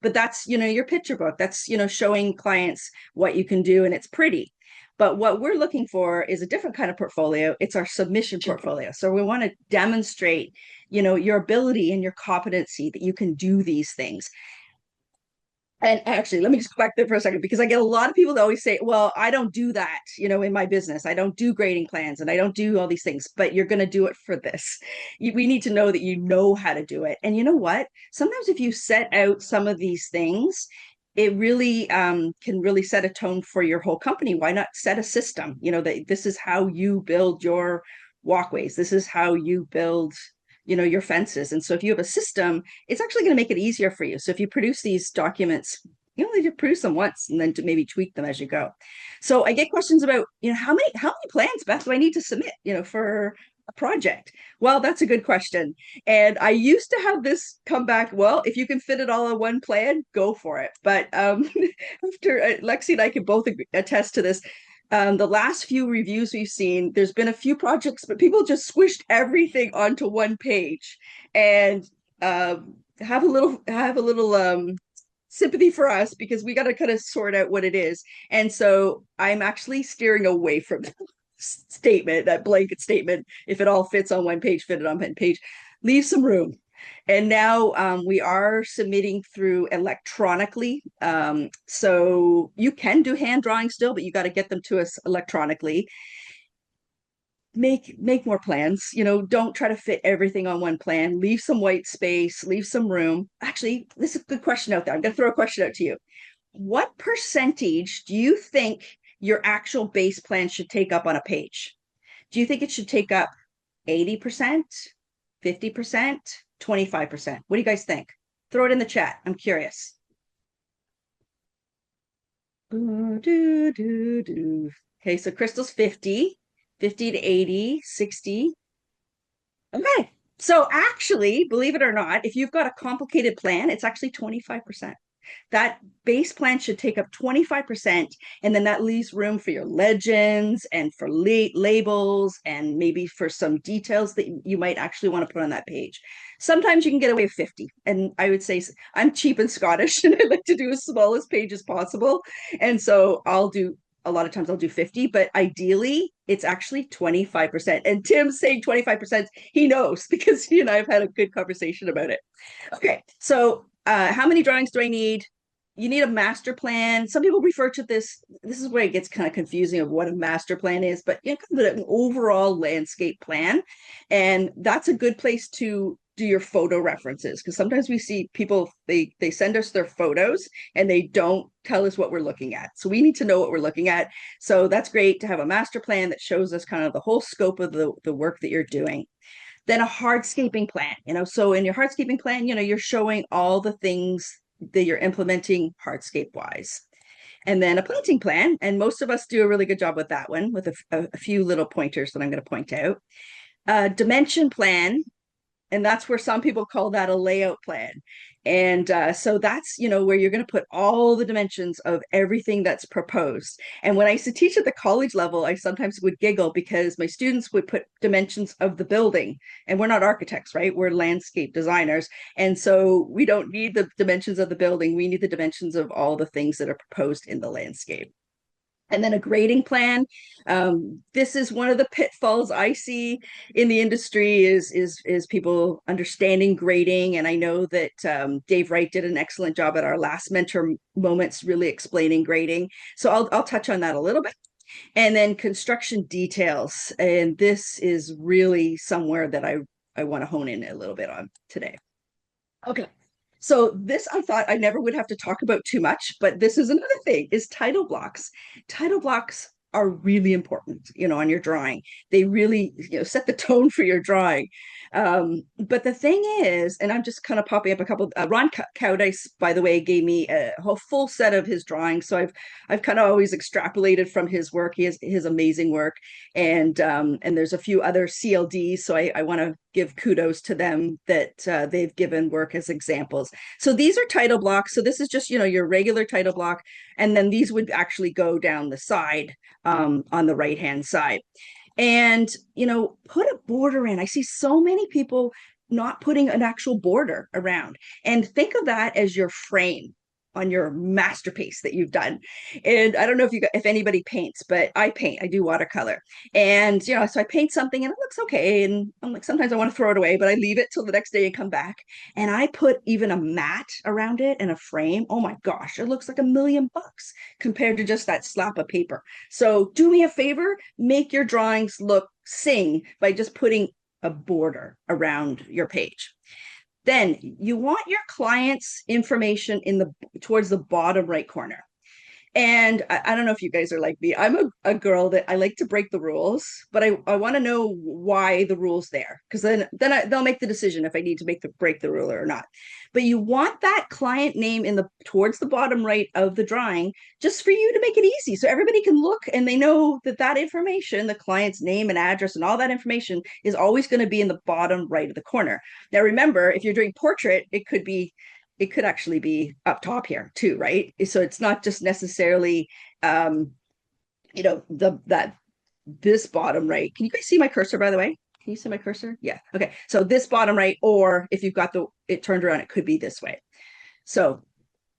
but that's, your picture book. That's, showing clients what you can do, and it's pretty. But what we're looking for is a different kind of portfolio. It's our submission portfolio. So we want to demonstrate, your ability and your competency that you can do these things. And actually, let me just go back there for a second, because I get a lot of people that always say, well, I don't do that, in my business. I don't do grading plans and I don't do all these things, but you're going to do it for this. We need to know that you know how to do it. And you know what? Sometimes if you set out some of these things, it really can really set a tone for your whole company. Why not set a system? That this is how you build your walkways. This is how you build your fences. And so if you have a system, it's actually going to make it easier for you. So if you produce these documents, you only produce them once and then to maybe tweak them as you go. So I get questions about, how many plans, Beth, do I need to submit, for a project? Well, that's a good question. And I used to have this come back, well, if you can fit it all in one plan, go for it. But after Lexi and I can both attest to this, the last few reviews we've seen, there's been a few projects, but people just squished everything onto one page, and have a little sympathy for us, because we got to kind of sort out what it is. And so I'm actually steering away from that statement, that blanket statement. If it all fits on one page, fit it on one page. Leave some room. And now we are submitting through electronically. So you can do hand drawing still, but you got to get them to us electronically. Make more plans. Don't try to fit everything on one plan. Leave some white space, leave some room. Actually, this is a good question out there. I'm going to throw a question out to you. What percentage do you think your actual base plan should take up on a page? Do you think it should take up 80%, 50%, 25%? What do you guys think? Throw it in the chat. I'm curious. Okay, so Crystal's 50 to 80, 60. Okay, so actually, believe it or not, if you've got a complicated plan, it's actually 25%. That base plan should take up 25%, and then that leaves room for your legends and for labels, and maybe for some details that you might actually want to put on that page. Sometimes you can get away with 50, and I would say I'm cheap and Scottish, and I like to do as small as page as possible, and so a lot of times I'll do 50, but ideally it's actually 25%. And Tim's saying 25%, he knows, because he and I have had a good conversation about it. Okay, so how many drawings do I need? You need a master plan. Some people refer to this is where it gets kind of confusing of what a master plan is, but kind of an overall landscape plan. And that's a good place to do your photo references, because sometimes we see people, they send us their photos and they don't tell us what we're looking at. So we need to know what we're looking at. So that's great to have a master plan that shows us kind of the whole scope of the work that you're doing. Then a hardscaping plan, so in your hardscaping plan, you're showing all the things that you're implementing hardscape wise. And then a planting plan, and most of us do a really good job with that one, with a few little pointers that I'm going to point out. Dimension plan, and that's where some people call that a layout plan. And so that's, where you're going to put all the dimensions of everything that's proposed. And when I used to teach at the college level, I sometimes would giggle, because my students would put dimensions of the building, and we're not architects, right? We're landscape designers. And so we don't need the dimensions of the building. We need the dimensions of all the things that are proposed in the landscape. And then a grading plan. This is one of the pitfalls I see in the industry is people understanding grading. And I know that Dave Wright did an excellent job at our last mentor moments, really explaining grading. So I'll touch on that a little bit. And then construction details. And this is really somewhere that I want to hone in a little bit on today. Okay. So this, I thought I never would have to talk about too much, but this is another thing, is title blocks. Title blocks are really important, on your drawing. They really, set the tone for your drawing. But the thing is, and I'm just kind of popping up a couple, Ron Cowdice, by the way, gave me a whole full set of his drawings. So I've kind of always extrapolated from his work. He has his amazing work. And there's a few other CLDs. So I want to give kudos to them that they've given work as examples. So these are title blocks. So this is just, your regular title block. And then these would actually go down the side on the right-hand side. And, put a border in. I see so many people not putting an actual border around. And think of that as your frame on your masterpiece that you've done. And I don't know if anybody paints, but I paint. I do watercolor. And so I paint something and it looks okay. And I'm like, sometimes I want to throw it away, but I leave it till the next day and come back. And I put even a mat around it and a frame. Oh my gosh, it looks like $1,000,000 compared to just that slap of paper. So do me a favor, make your drawings sing by just putting a border around your page. Then you want your client's information towards the bottom right corner. And I don't know if you guys are like me. I'm a girl that I like to break the rules, but I want to know why the rule's there, because they'll make the decision if I need to break the rule or not. But you want that client name towards the bottom right of the drawing, just for you to make it easy, so everybody can look and they know that information, the client's name and address and all that information, is always going to be in the bottom right of the corner. Now, remember, if you're doing portrait, it could actually be up top here too, right? So it's not just necessarily, this bottom right. Can you guys see my cursor, by the way? Can you see my cursor? Yeah. Okay. So this bottom right, or if you've got it turned around, it could be this way. So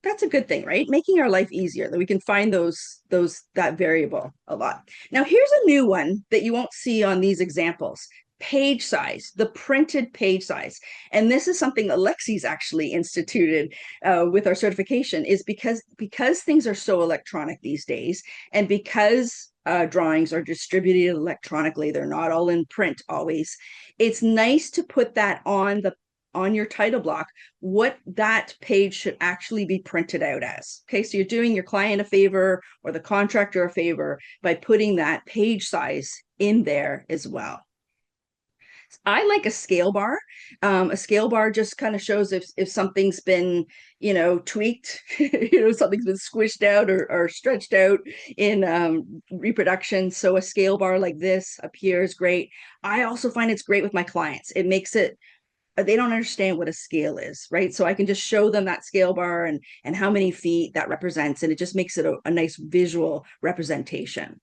that's a good thing, right? Making our life easier, that we can find that variable a lot. Now, here's a new one that you won't see on these examples. Page size, the printed page size. And this is something Alexi's actually instituted with our certification, is because things are so electronic these days, and because drawings are distributed electronically, they're not all in print always. It's nice to put that on your title block, what that page should actually be printed out as. Okay, so you're doing your client a favor or the contractor a favor by putting that page size in there as well. I like a scale bar. A scale bar just kind of shows if something's been, tweaked, something's been squished out or stretched out in reproduction. So a scale bar like this up here is great. I also find it's great with my clients. It makes it, they don't understand what a scale is, right? So I can just show them that scale bar and how many feet that represents, and it just makes it a nice visual representation.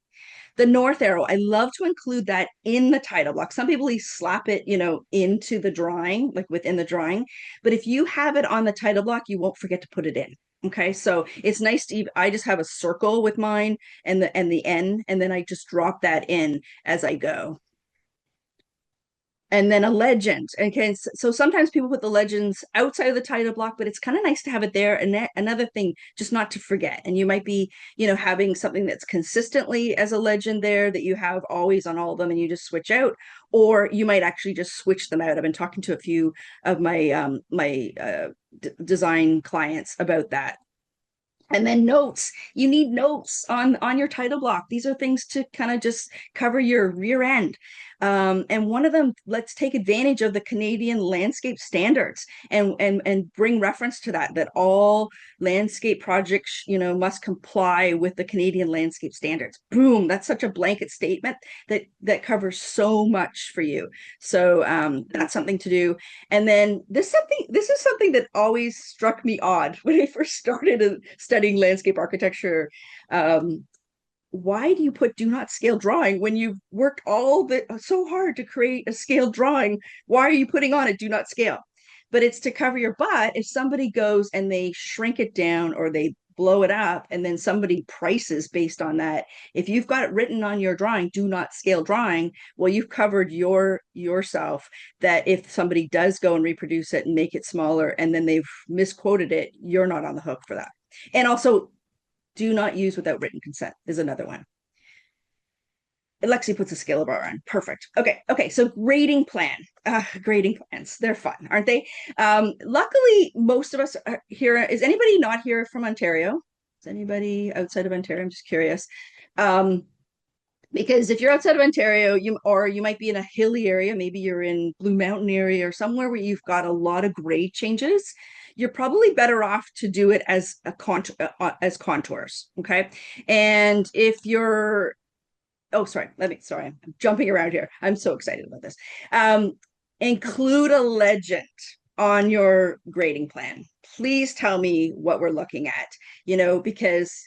The north arrow, I love to include that in the title block. Some people slap it, into the drawing, like within the drawing. But if you have it on the title block, you won't forget to put it in. Okay, so it's nice I just have a circle with mine and the N, and then I just drop that in as I go. And then a legend. Okay, so sometimes people put the legends outside of the title block, but it's kind of nice to have it there. And another thing, just not to forget. And you might be, having something that's consistently as a legend there that you have always on all of them, and you just switch out, or you might actually just switch them out. I've been talking to a few of my design clients about that. And then notes, you need notes on your title block. These are things to kind of just cover your rear end. And one of them, let's take advantage of the Canadian landscape standards and bring reference to that all landscape projects, must comply with the Canadian landscape standards. Boom, that's such a blanket statement that covers so much for you. So that's something to do. And then this is something that always struck me odd when I first started studying landscape architecture. Why do you put do not scale drawing when you've worked so hard to create a scaled drawing? Why are you putting on a do not scale? But it's to cover your butt if somebody goes and they shrink it down or they blow it up, and then somebody prices based on that. If you've got it written on your drawing, do not scale drawing, well, you've covered yourself, that if somebody does go and reproduce it and make it smaller and then they've misquoted it, you're not on the hook for that. And also, do not use without written consent is another one. Lexi puts a scale bar on. Perfect. Okay. So grading plan. Grading plans. They're fun, aren't they? Luckily, most of us are here. Is anybody not here from Ontario? Is anybody outside of Ontario? I'm just curious. Because if you're outside of Ontario, you might be in a hilly area, maybe you're in Blue Mountain area or somewhere where you've got a lot of grade changes, you're probably better off to do it as as contours. Okay. And if you're, sorry, I'm jumping around here. I'm so excited about this. Include a legend on your grading plan. Please tell me what we're looking at, because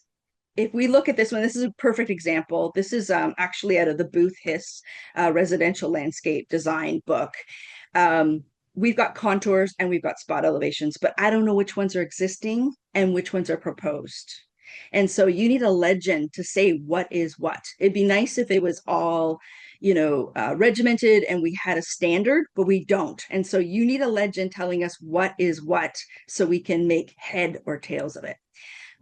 if we look at this one, this is a perfect example. This is actually out of the Booth Hiss residential landscape design book. we've got contours and we've got spot elevations, but I don't know which ones are existing and which ones are proposed. And so you need a legend to say what is what. It'd be nice if it was all, regimented and we had a standard, but we don't. And so you need a legend telling us what is what so we can make head or tails of it.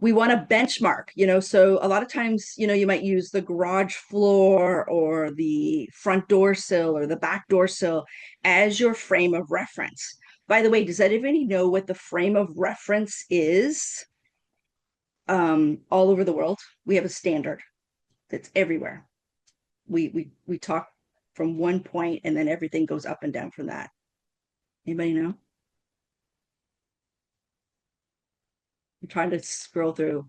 We want a benchmark, so a lot of times, you might use the garage floor or the front door sill or the back door sill as your frame of reference. By the way, does anybody know what the frame of reference is? All over the world, we have a standard that's everywhere. We talk from one point and then everything goes up and down from that. Anybody know? I'm trying to scroll through.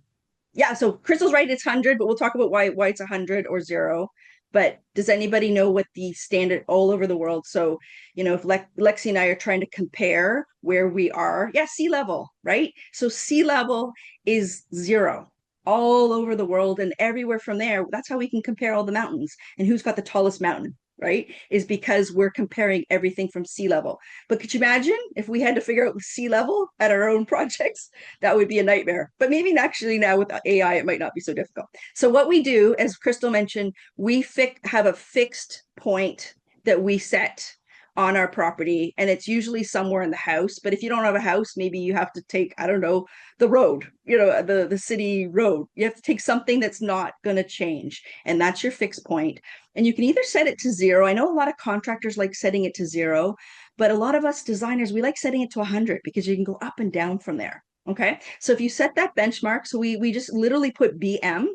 Yeah, so Crystal's right, it's 100, but we'll talk about why it's 100 or 0. But does anybody know what the standard all over the world? So, if Lexi and I are trying to compare where we are, yeah, sea level, right? So sea level is 0 all over the world and everywhere from there. That's how we can compare all the mountains and who's got the tallest mountain, right? Is because we're comparing everything from sea level. But could you imagine if we had to figure out sea level at our own projects? That would be a nightmare. But maybe actually now with AI, it might not be so difficult. So what we do, as Crystal mentioned, we have a fixed point that we set on our property, and it's usually somewhere in the house. But if you don't have a house, maybe you have to take, I don't know, the road, the city road. You have to take something that's not going to change, and that's your fixed point. And you can either set it to 0. I know a lot of contractors like setting it to 0, but a lot of us designers, we like setting it to 100 because you can go up and down from there. Okay, so if you set that benchmark, so we just literally put BM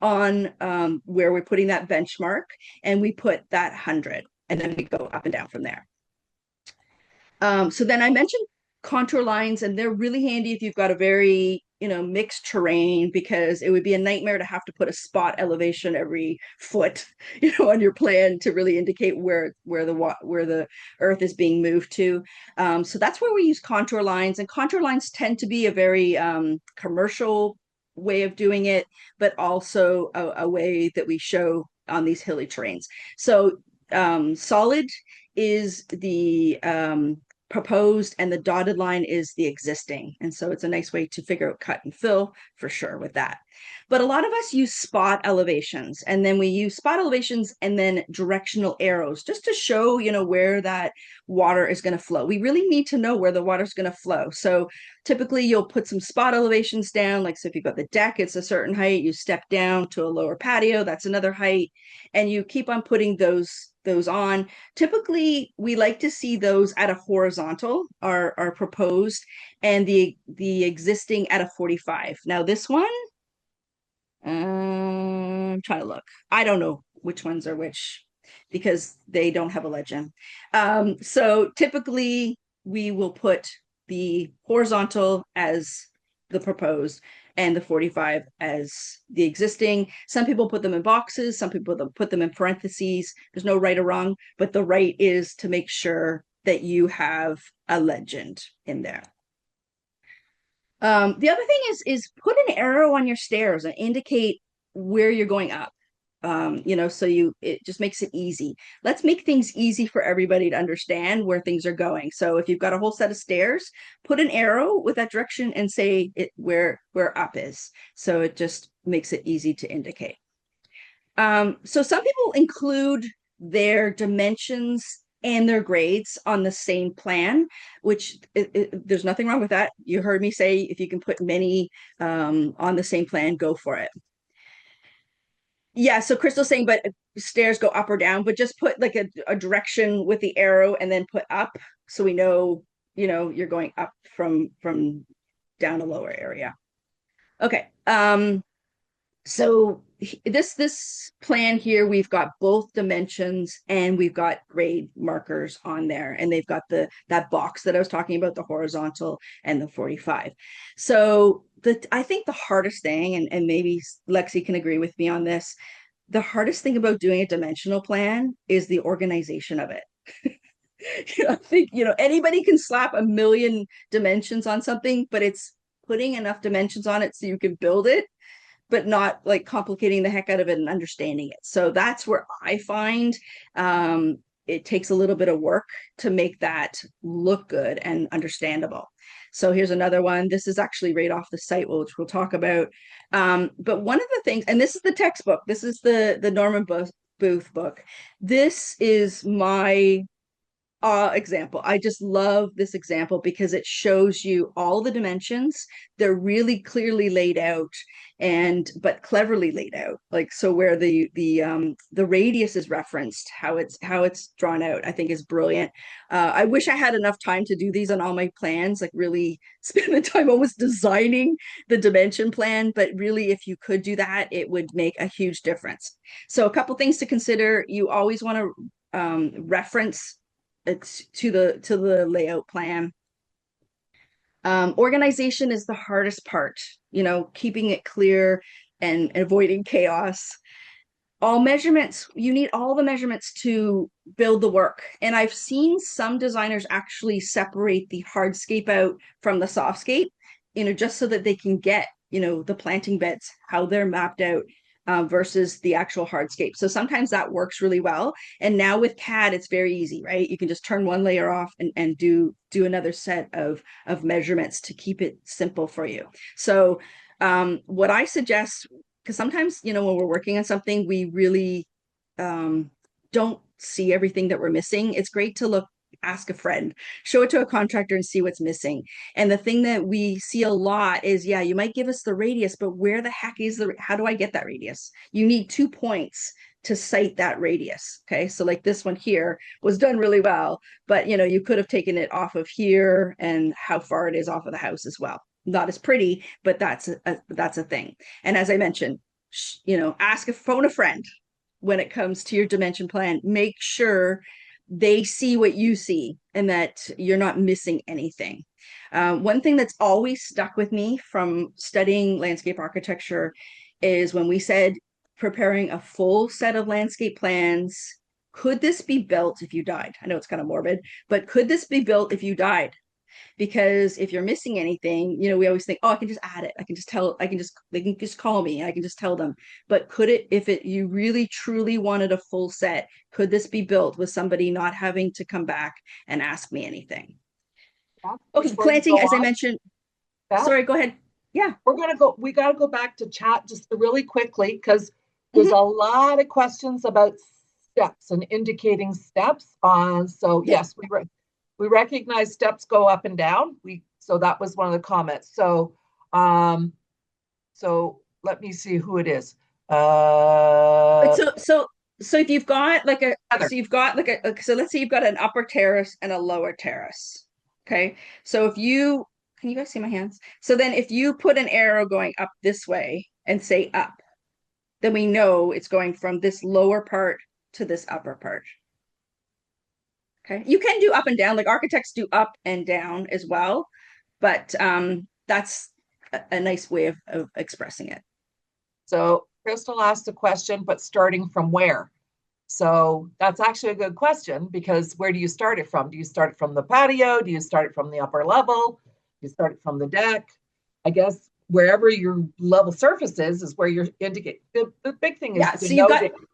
on where we're putting that benchmark, and we put that 100, and then we go up and down from there. So then I mentioned contour lines, and they're really handy if you've got a very mixed terrain, because it would be a nightmare to have to put a spot elevation every foot on your plan to really indicate where the earth is being moved to. So that's where we use contour lines, and contour lines tend to be a very commercial way of doing it, but also a way that we show on these hilly terrains. So solid is the proposed and the dotted line is the existing. And so it's a nice way to figure out cut and fill for sure with that. But a lot of us use spot elevations, and then we use spot elevations and then directional arrows just to show, where that water is going to flow. We really need to know where the water is going to flow. So typically you'll put some spot elevations down, like so if you've got the deck, it's a certain height, you step down to a lower patio, that's another height, and you keep on putting those on. Typically, we like to see those at a horizontal are proposed, and the existing at a 45. Now this one, I'm trying to look. I don't know which ones are which because they don't have a legend. So typically we will put the horizontal as the proposed and the 45 as the existing. Some people put them in boxes, some people put them in parentheses. There's no right or wrong, but the right is to make sure that you have a legend in there. The other thing is put an arrow on your stairs and indicate where you're going up. So it just makes it easy. Let's make things easy for everybody to understand where things are going. So if you've got a whole set of stairs, put an arrow with that direction and say where up is. So it just makes it easy to indicate. So some people include their dimensions and their grades on the same plan, which there's nothing wrong with that. You heard me say if you can put many on the same plan, go for it. Yeah, so Crystal's saying, but stairs go up or down, but just put like a direction with the arrow and then put up so we know, you're going up from down a lower area. Okay. So this plan here, we've got both dimensions and we've got grade markers on there, and they've got that box that I was talking about, the horizontal and the 45. So I think the hardest thing, and maybe Lexi can agree with me on this, the hardest thing about doing a dimensional plan is the organization of it. I think, anybody can slap a million dimensions on something, but it's putting enough dimensions on it so you can build it, but not like complicating the heck out of it and understanding it. So that's where I find it takes a little bit of work to make that look good and understandable. So here's another one. This is actually right off the site, which we'll talk about. But one of the things, and this is the textbook, this is the Norman Booth book. This is my example. I just love this example because it shows you all the dimensions. They're really clearly laid out, and but cleverly laid out. Like, so where the radius is referenced, how it's drawn out, I think is brilliant. I wish I had enough time to do these on all my plans, like really spend the time almost designing the dimension plan. But really, if you could do that, it would make a huge difference. So a couple things to consider. You always want to reference it's to the layout plan. Organization is the hardest part, keeping it clear and avoiding chaos. All measurements, you need all the measurements to build the work. And I've seen some designers actually separate the hardscape out from the softscape, just so that they can get, the planting beds, how they're mapped out, versus the actual hardscape. So sometimes that works really well. And now with CAD, it's very easy, right? You can just turn one layer off and do another set of measurements to keep it simple for you. So what I suggest, because sometimes, when we're working on something, we really don't see everything that we're missing. It's great to ask a friend, show it to a contractor and see what's missing. And the thing that we see a lot is, yeah, you might give us the radius, but where the heck is how do I get that radius? You need 2 points to cite that radius. Okay. So like this one here was done really well, but you could have taken it off of here and how far it is off of the house as well. Not as pretty, but that's a thing. And as I mentioned, phone a friend when it comes to your dimension plan. Make sure they see what you see and that you're not missing anything. One thing that's always stuck with me from studying landscape architecture is when we said preparing a full set of landscape plans. Could this be built if you died? I know it's kind of morbid, but could this be built if you died? Because if you're missing anything, we always think, oh, I can just add it. They can just call me. I can just tell them. But could it, if you really truly wanted a full set, could this be built with somebody not having to come back and ask me anything? Yeah. Okay, planting, as I mentioned. Beth, Sorry, go ahead. Yeah. we got to go back to chat just really quickly because there's Mhm. a lot of questions about steps and indicating steps. So Yeah. yes, we recognize steps go up and down. So that was one of the comments. So let me see who it is. But so if you've got Heather. so let's say you've got an upper terrace and a lower terrace. Okay. So can you guys see my hands? So then if you put an arrow going up this way and say up, then we know it's going from this lower part to this upper part. Okay. You can do up and down, like architects do up and down as well, but that's a nice way of expressing it. So Crystal asked a question, but starting from where? So that's actually a good question because where do you start it from? Do you start it from the patio? Do you start it from the upper level? Do you start it from the deck? I guess wherever your level surface is where you're indicating. The big thing is Yeah. So you've got denoting.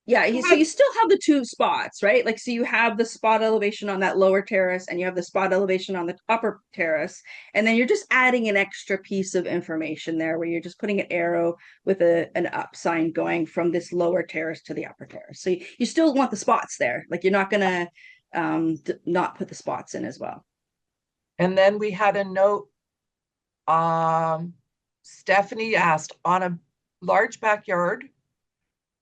Yeah, so you still have the 2 spots, right? Like, so you have the spot elevation on that lower terrace and you have the spot elevation on the upper terrace. And then you're just adding an extra piece of information there where you're just putting an arrow with an up sign going from this lower terrace to the upper terrace. So you still want the spots there. Like, you're not going to not put the spots in as well. And then we had a note. Stephanie asked on a large backyard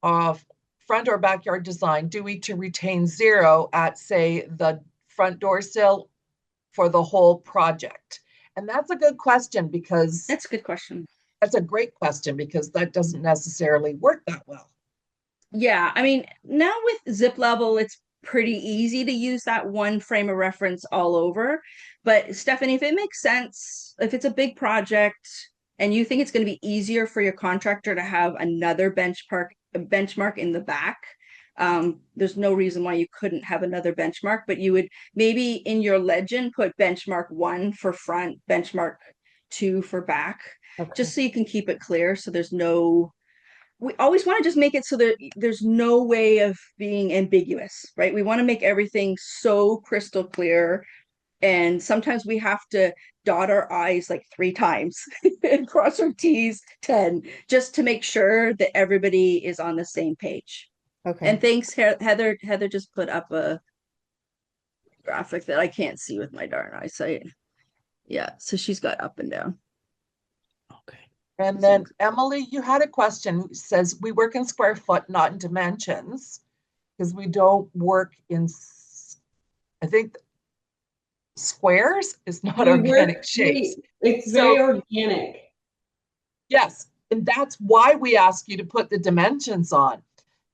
of front or backyard design, do we to retain 0 at, say, the front door sill for the whole project? And that's a good question because That's a good question. that's a great question because that doesn't necessarily work that well. Yeah, I mean, now with zip level, it's pretty easy to use that one frame of reference all over. But Stephanie, if it makes sense, if it's a big project and you think it's going to be easier for your contractor to have another benchmark in the back, there's no reason why you couldn't have another benchmark, but you would maybe in your legend put benchmark 1 for front, benchmark 2 for back, Okay. just so you can keep it clear. So there's no we always want to just make it so that there's no way of being ambiguous, right? We want to make everything so crystal clear. And sometimes we have to dot our I's like 3 times and cross our T's 10 just to make sure that everybody is on the same page. Okay. And thanks, Heather. Heather just put up a graphic that I can't see with my darn eyesight. Yeah, so she's got up and down. Okay. And then Emily, you had a question. It says we work in square foot, not in dimensions, because we don't work in, I think squares is not We work, organic shapes. it's very So organic. yes, and that's why we ask you to put the dimensions on.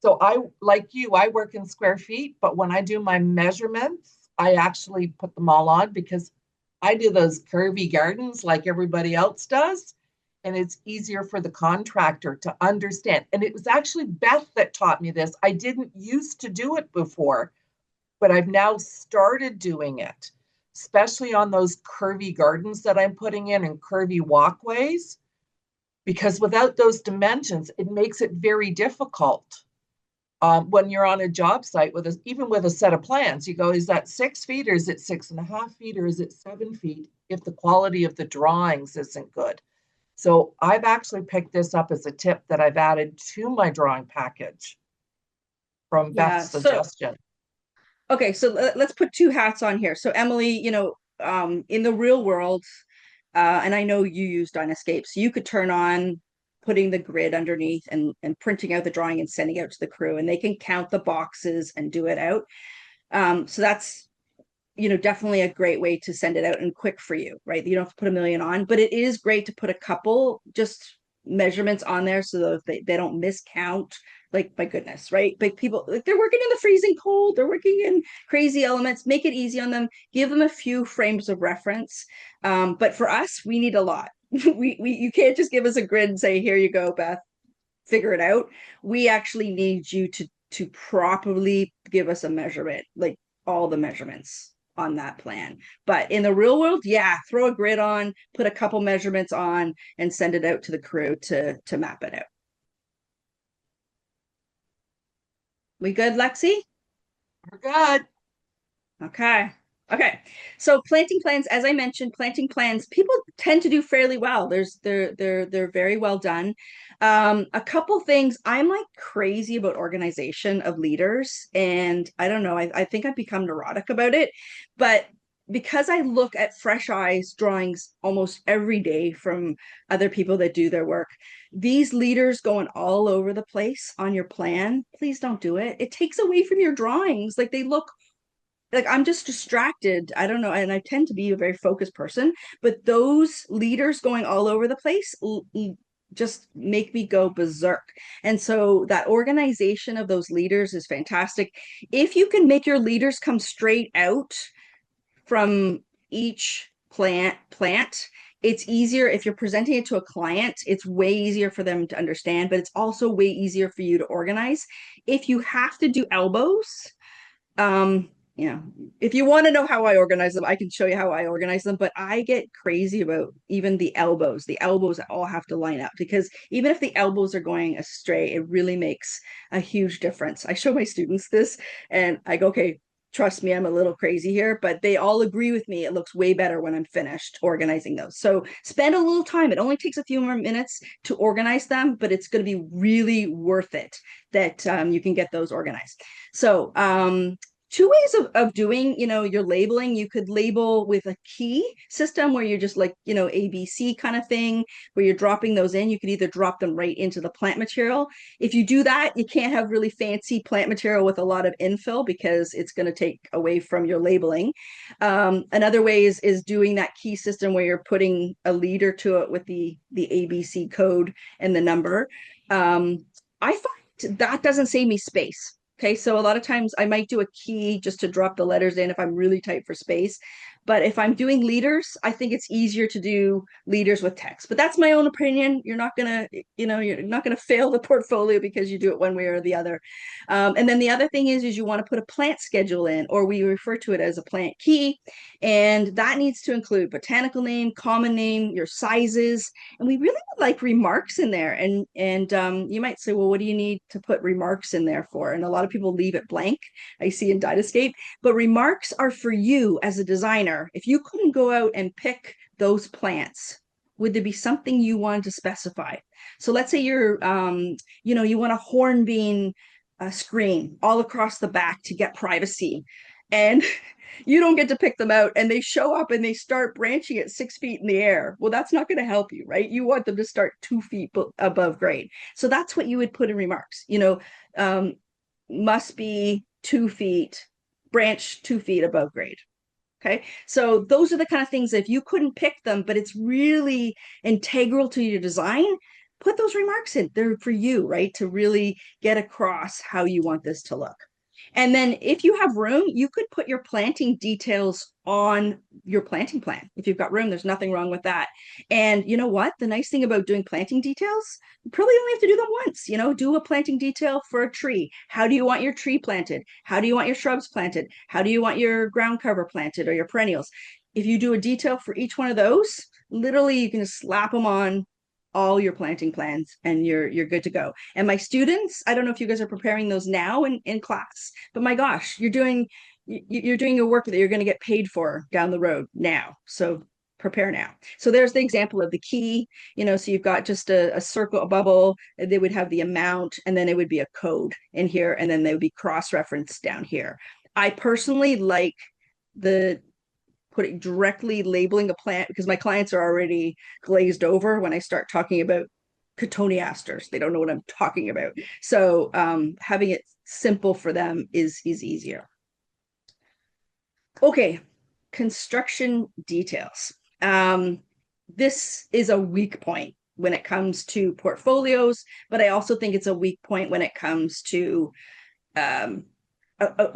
So I, like you, I work in square feet, but when I do my measurements, I actually put them all on because I do those curvy gardens like everybody else does. And it's easier for the contractor to understand. And it was actually Beth that taught me this. I didn't used to do it before, but I've now started doing it, especially on those curvy gardens that I'm putting in and curvy walkways, because without those dimensions, it makes it very difficult. When you're on a job site with even with a set of plans, you go, is that 6 feet or is it 6.5 feet or is it 7 feet? If the quality of the drawings isn't good. So I've actually picked this up as a tip that I've added to my drawing package from Beth's suggestion. Okay, so let's put 2 hats on here. So Emily, in the real world, and I know you use Dynascape, so you could turn on putting the grid underneath and printing out the drawing and sending out to the crew, and they can count the boxes and do it out. So that's definitely a great way to send it out and quick for you, right? You don't have to put a million on, but it is great to put a couple just measurements on there so that they don't miscount. Like, my goodness, right? But people, like, they're working in the freezing cold, they're working in crazy elements. Make it easy on them, give them a few frames of reference. But for us, we need a lot. We you can't just give us a grid and say, here you go, Beth, figure it out. We actually need you to properly give us a measurement, like all the measurements on that plan. But in the real world, yeah, throw a grid on, put a couple measurements on, and send it out to the crew to map it out. We good, Lexi? We're good. Okay. Okay. So planting plans, as I mentioned, planting plans, people tend to do fairly well. They're very well done. A couple things, I'm like crazy about organization of leaders, and I don't know, I think I've become neurotic about it, but because I look at fresh eyes drawings almost every day from other people that do their work, these leaders going all over the place on your plan, please don't do it. It takes away from your drawings. Like, they look like I'm just distracted. I don't know. And I tend to be a very focused person, but those leaders going all over the place just make me go berserk. And so that organization of those leaders is fantastic. If you can make your leaders come straight out from each plant, it's easier if you're presenting it to a client. It's way easier for them to understand, but it's also way easier for you to organize. If you have to do elbows, um if you want to know how I organize them, I can show you how I organize them, but I get crazy about even the elbows all have to line up, because even if the elbows are going astray, it really makes a huge difference. I show my students this and I go, okay, trust me, I'm a little crazy here, but they all agree with me. It looks way better when I'm finished organizing those. So spend a little time. It only takes a few more minutes to organize them, but it's going to be really worth it that you can get those organized. So 2 ways of doing your labeling. You could label with a key system where you're just like ABC kind of thing, where you're dropping those in. You could either drop them right into the plant material. If you do that, you can't have really fancy plant material with a lot of infill because it's going to take away from your labeling. Another way is doing that key system where you're putting a leader to it with the ABC code and the number. I find that doesn't save me space. Okay, so a lot of times I might do a key just to drop the letters in if I'm really tight for space. But if I'm doing leaders, I think it's easier to do leaders with text. But that's my own opinion. You're not gonna fail the portfolio because you do it one way or the other. And then the other thing is you want to put a plant schedule in, or we refer to it as a plant key. And that needs to include botanical name, common name, your sizes. And we really would like remarks in there. And you might say, well, what do you need to put remarks in there for? And a lot of people leave it blank. I see in Dynascape, but remarks are for you as a designer. If you couldn't go out and pick those plants, would there be something you wanted to specify? So let's say you want a hornbeam screen all across the back to get privacy, and you don't get to pick them out, and they show up and they start branching at 6 feet in the air. Well, that's not going to help you, right? You want them to start 2 feet above grade. So that's what you would put in remarks. Must be 2 feet, branch 2 feet above grade. Okay. So those are the kind of things, if you couldn't pick them, but it's really integral to your design, put those remarks in. They're for you, right? To really get across how you want this to look. And then if you have room, you could put your planting details on your planting plan. If you've got room, there's nothing wrong with that. And you know what? The nice thing about doing planting details, you probably only have to do them once. Do a planting detail for a tree. How do you want your tree planted? How do you want your shrubs planted? How do you want your ground cover planted or your perennials? If you do a detail for each one of those, literally you can just slap them on all your planting plans and you're good to go. And my students, I don't know if you guys are preparing those now in class, but my gosh, you're doing your work that you're going to get paid for down the road now. So prepare now. So there's the example of the key, so you've got just a circle, a bubble, they would have the amount, and then it would be a code in here, and then they would be cross-referenced down here. I personally like the putting directly labeling a plant because my clients are already glazed over when I start talking about cotoneasters. They don't know what I'm talking about. So having it simple for them is easier. Okay, construction details. This is a weak point when it comes to portfolios, but I also think it's a weak point when it comes to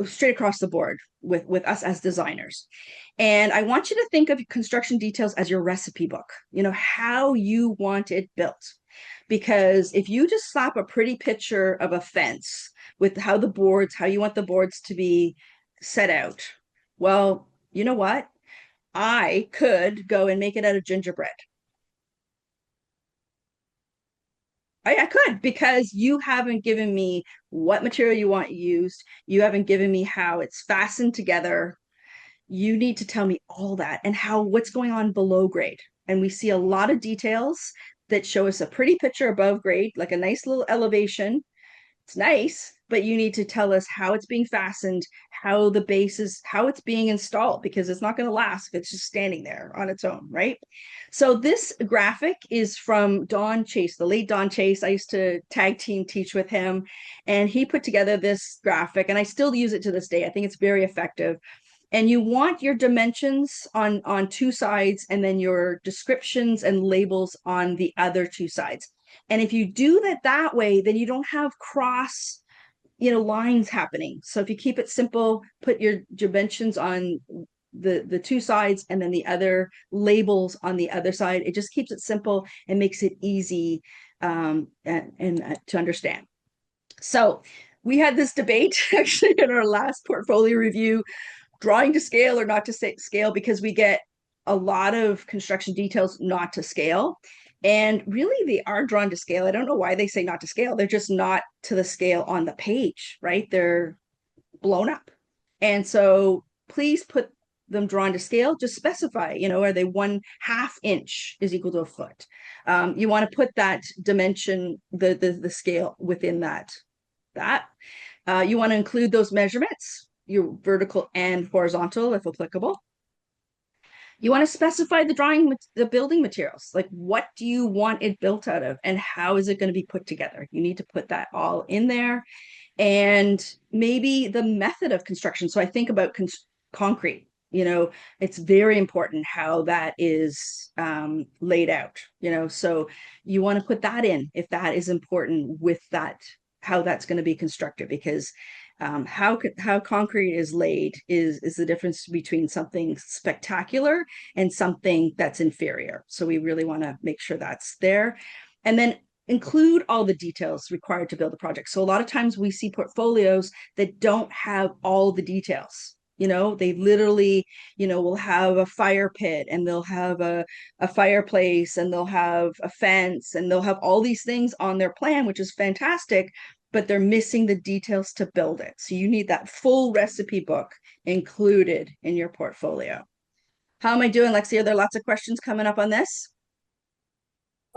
straight across the board with us as designers. And I want you to think of construction details as your recipe book, how you want it built. Because if you just slap a pretty picture of a fence with how you want the boards to be set out, well, you know what? I could go and make it out of gingerbread. I could, because you haven't given me what material you want used. You haven't given me how it's fastened together. You need to tell me all that and what's going on below grade. And we see a lot of details that show us a pretty picture above grade, like a nice little elevation. It's nice, but you need to tell us how it's being fastened, how the base is, how it's being installed, because it's not going to last if it's just standing there on its own, right? So this graphic is from Don Chase, the late Don Chase. I used to tag team teach with him, and he put together this graphic, and I still use it to this day. I think it's very effective. And you want your dimensions on two sides, and then your descriptions and labels on the other two sides. And if you do that way, then you don't have cross, lines happening. So if you keep it simple, put your dimensions on the two sides and then the other labels on the other side. It just keeps it simple and makes it easy and to understand. So we had this debate actually in our last portfolio review, drawing to scale or not to scale, because we get a lot of construction details not to scale. And really, they are drawn to scale. I don't know why they say not to scale. They're just not to the scale on the page, right? They're blown up. And so please put them drawn to scale. Just specify, are they 1/2 inch is equal to a foot? You want to put that dimension, the scale within that. You want to include those measurements, your vertical and horizontal, if applicable. You want to specify the building materials, like what do you want it built out of and how is it going to be put together? You need to put that all in there. And maybe the method of construction. So I think about concrete, it's very important how that is laid out, so you want to put that in if that is important with that, how that's going to be constructed, because How concrete is laid is the difference between something spectacular and something that's inferior. So we really want to make sure that's there. And then include all the details required to build a project. So a lot of times we see portfolios that don't have all the details. They literally, will have a fire pit, and they'll have a fireplace, and they'll have a fence, and they'll have all these things on their plan, which is fantastic, but they're missing the details to build it. So you need that full recipe book included in your portfolio. How am I doing, Lexi? Are there lots of questions coming up on this?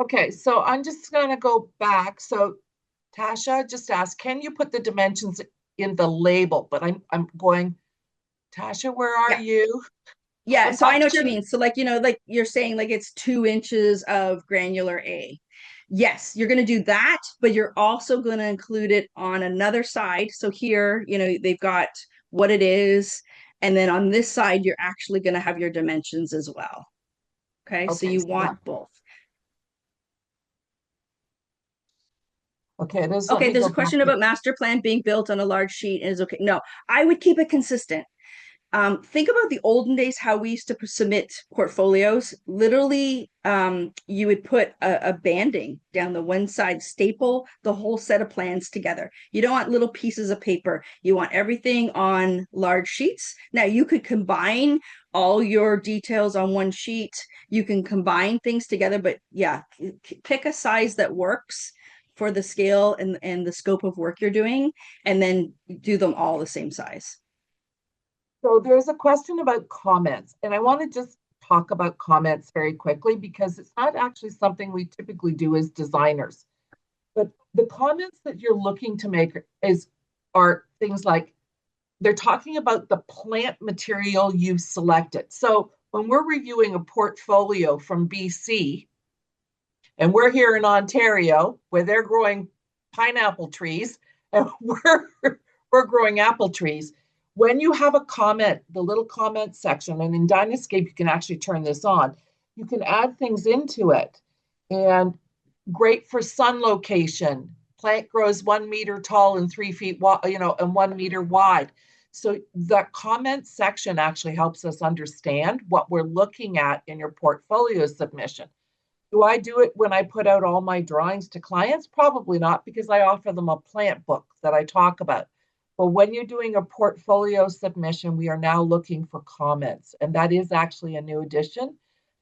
Okay, so I'm just going to go back. So Tasha just asked, can you put the dimensions in the label? But I'm going, Tasha, where are Yeah. you? Yeah, I'm so I not know what sure. you mean. So, like, like you're saying, like it's 2 inches of granular A. Yes, you're going to do that, but you're also going to include it on another side. So here, they've got what it is. And then on this side, you're actually going to have your dimensions as well. Okay, so Okay, you so want both. okay, it is. Let Okay, me there's go a back question here. about master plan being built on a large sheet is okay. No, I would keep it consistent. Think about the olden days, how we used to submit portfolios. Literally, you would put a banding down the one side, staple the whole set of plans together. You don't want little pieces of paper. You want everything on large sheets. Now, you could combine all your details on one sheet. You can combine things together, but yeah, pick a size that works for the scale and the scope of work you're doing, and then do them all the same size. So there's a question about comments, and I want to just talk about comments very quickly because it's not actually something we typically do as designers. But the comments that you're looking to make are things like they're talking about the plant material you've selected. So when we're reviewing a portfolio from BC, and we're here in Ontario where they're growing pineapple trees and we're growing apple trees. When you have a comment, the little comment section, and in Dynascape you can actually turn this on, you can add things into it. And great for sun location. Plant grows 1 meter tall and 3 feet wide, and 1 meter wide. So the comment section actually helps us understand what we're looking at in your portfolio submission. Do I do it when I put out all my drawings to clients? Probably not, because I offer them a plant book that I talk about. But when you're doing a portfolio submission, we are now looking for comments. And that is actually a new addition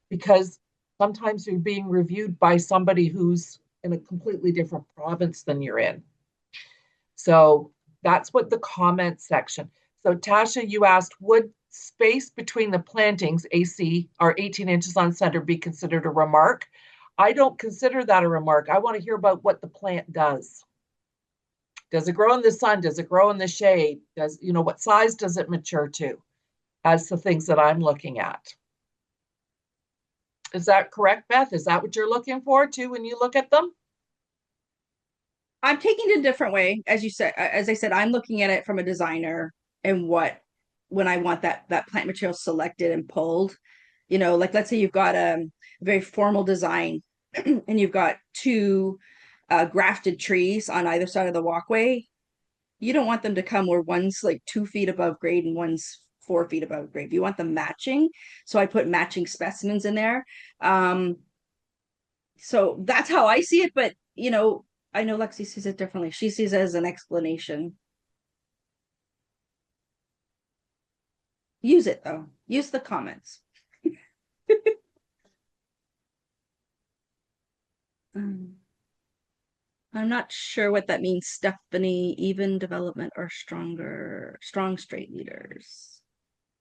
because sometimes you're being reviewed by somebody who's in a completely different province than you're in. So that's what the comment section. So Tasha, you asked, would space between the plantings, AC, or 18 inches on center be considered a remark? I don't consider that a remark. I want to hear about what the plant does. Does it grow in the sun? Does it grow in the shade? What size does it mature to? As the things that I'm looking at. Is that correct, Beth? Is that what you're looking for too when you look at them? I'm taking it a different way, as you said. As I said, I'm looking at it from a designer and when I want that plant material selected and pulled. Like let's say you've got a very formal design, and you've got two grafted trees on either side of the walkway. You don't want them to come where one's like 2 feet above grade and one's 4 feet above grade. You want them matching. So I put matching specimens in there. Um, so that's how I see it. But I know Lexi sees it differently. She sees it as an explanation. Use it though. Use the comments. Um, I'm not sure what that means, Stephanie. Even development or strong straight leaders.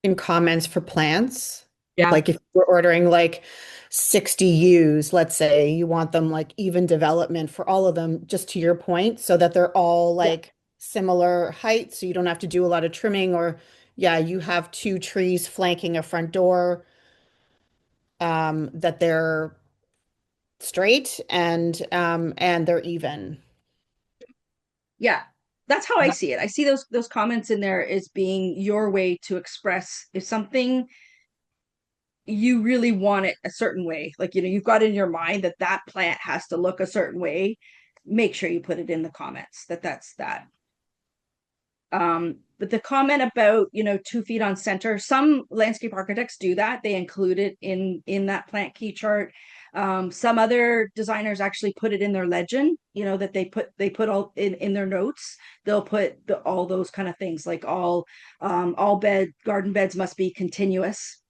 In comments for plants. Yeah. Like if we're ordering like 60 U's, let's say you want them like even development for all of them, just to your point, so that they're all Yeah. like similar height, so you don't have to do a lot of trimming, or yeah, you have two trees flanking a front door, that they're straight and they're even. Yeah. That's how I see it. I see those comments in there as being your way to express if something you really want it a certain way. Like, you've got in your mind that plant has to look a certain way. Make sure you put it in the comments that's that. But the comment about, 2 feet on center, some landscape architects do that. They include it in that plant key chart. Some other designers actually put it in their legend, that they put all in their notes. They'll put all those kind of things, like all garden beds must be continuous.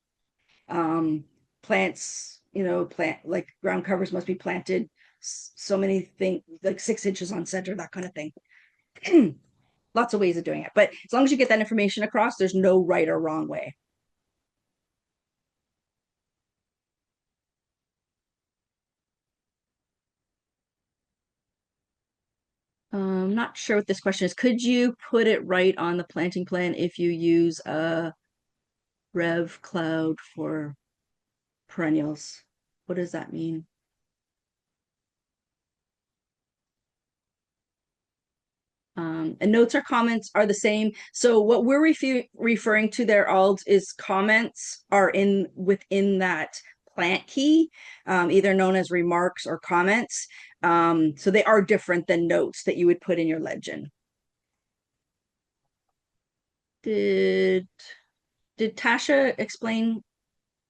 Plants, plant like ground covers must be planted so many things, like 6 inches on center, that kind of thing. Lots of ways of doing it, but as long as you get that information across, there's no right or wrong way. I'm not sure what this question is. Could you put it right on the planting plan if you use a Rev Cloud for perennials? What does that mean? And notes or comments are the same. So what we're referring to there, Ald, is comments are within that plant key, either known as remarks or comments. So they are different than notes that you would put in your legend. Did Tasha explain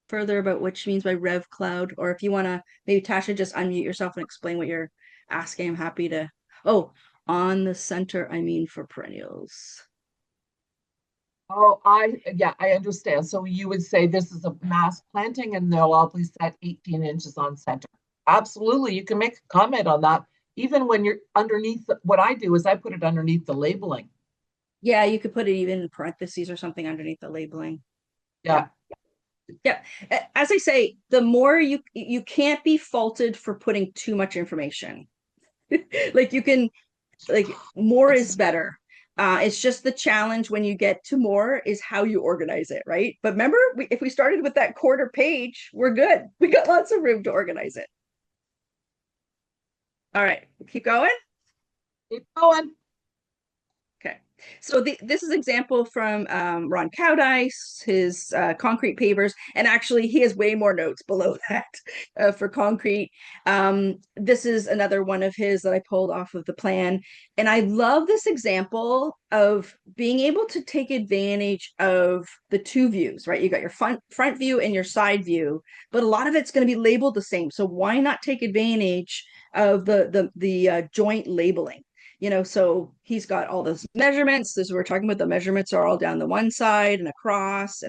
further about what she means by Rev Cloud? Or if you want to, maybe Tasha, just unmute yourself and explain what you're asking. I'm happy to. Oh, on the center, I mean for perennials. Oh, yeah, I understand. So you would say this is a mass planting and they'll all be set 18 inches on center. Absolutely. You can make a comment on that. Even when you're underneath, what I do is I put it underneath the labeling. Yeah, you could put it even in parentheses or something underneath the labeling. Yeah. Yeah. As I say, the more you can't be faulted for putting too much information. Like you can, like, more is better. It's just the challenge when you get to more is how you organize it, right? But remember, if we started with that quarter page, we're good. We got lots of room to organize it. All right, keep going. Keep going. Okay, so this is example from Ron Cowdice, his concrete pavers, and actually he has way more notes below that for concrete. This is another one of his that I pulled off of the plan, and I love this example of being able to take advantage of the two views, right? You got your front view and your side view, but a lot of it's going to be labeled the same. So why not take advantage of the joint labeling? So he's got all those measurements. This we're talking about, the measurements are all down the one side and across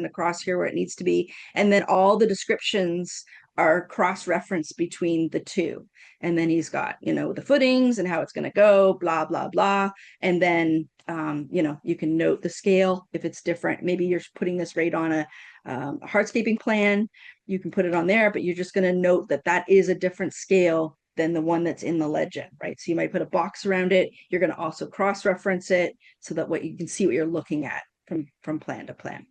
here where it needs to be. And then all the descriptions are cross-referenced between the two. And then he's got, the footings and how it's going to go, blah, blah, blah. And then, you can note the scale if it's different. Maybe you're putting this right on a hardscaping plan. You can put it on there, but you're just going to note that is a different scale than the one that's in the legend, right? So you might put a box around it. You're going to also cross-reference it so that you can see what you're looking at from plan to plan.